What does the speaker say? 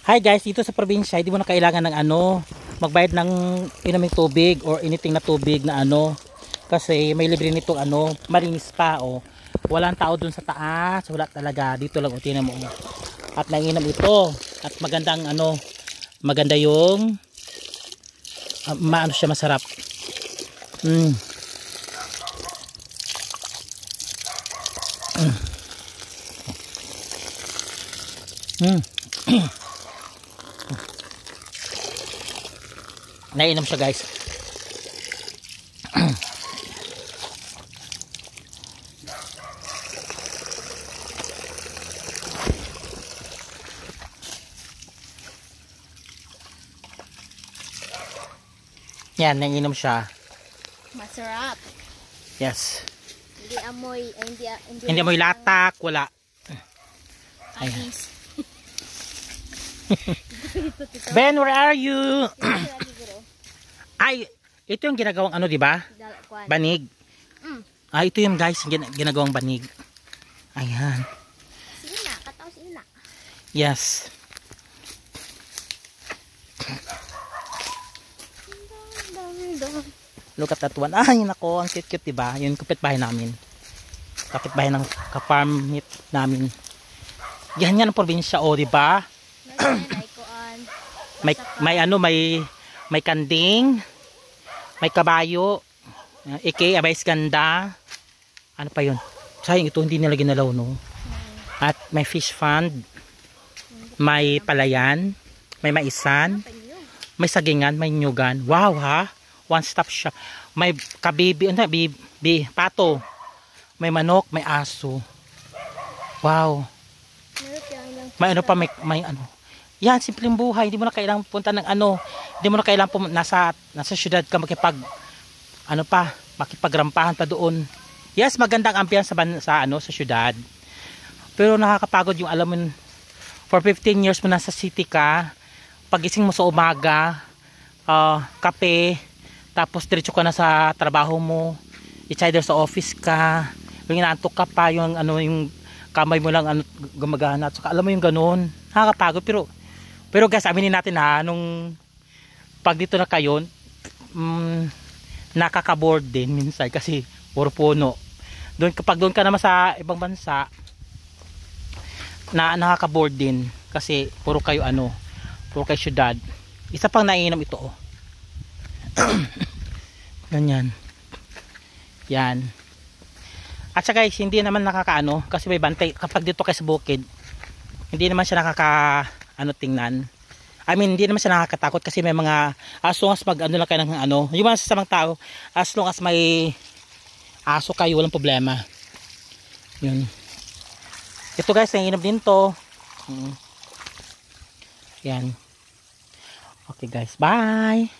Hi guys, dito sa probinsya, hindi mo na kailangan ng magbayad ng inuming tubig or anything na tubig na kasi may libre nitong malinis pa Walang tao dun sa taas, wala talaga. Dito lang tinan mo. At naiinom ito. At magandang maganda yung siya masarap. Naiinom siya guys. Yan, naiinom siya. Masarap. Yes. Hindi amoy, hindi amoy latak, wala. Ayan. Ben, where are you? Ay, ito yung ginagawang di ba? Banig. Ito yung guys, ginagawang banig. Ayan. Sige na, kataw sige na. Yes. Look at that one. Ay, nako, ang cute-cute, diba? Yun, kapitbahay namin. Kapitbahay ng ka-farm namin. Yan ang probinsya, diba? may kanding, may kabayo, abais ganda. Ano pa yun? Sayang ito, hindi nila ginalaw, no? At may fish pond, may palayan, may maisan, may sagingan, may nyugan. Wow, ha? One stop shop. May kabibi, pato. May manok, may aso. Wow. May pa, may Yan, simpleng buhay. Hindi mo na kailangang punta ng hindi mo na kailangang nasa syudad ka makipagrampahan pa doon. Yes, magandang ambiance sa syudad. Pero nakakapagod yung alam mo, for 15 years mo nasa city ka, pagising mo sa umaga, kape, tapos diretso ka na sa trabaho mo, it's either sa office ka, yung inaantok ka pa, yung yung kamay mo lang gumagana, so alam mo yung ganun, nakakapagod. Pero guys, aminin natin nung pag dito na kayo, nakaka-bored din minsan kasi puro puno. Kapag doon ka naman sa ibang bansa, nakaka-bored din kasi puro kayo puro kayo syudad. Isa pang naiinom ito ganyan. Yan. At saka guys, hindi naman kasi may bantay kapag dito kayo sa bukid. Hindi naman siya tingnan. I mean, hindi naman siya nakakatakot kasi may mga as long as lang kayo ng yung mga sasamang tao, as long as may aso kayo, walang problema. Yun. Ito guys, nanginom din to. Yan. Okay guys, bye.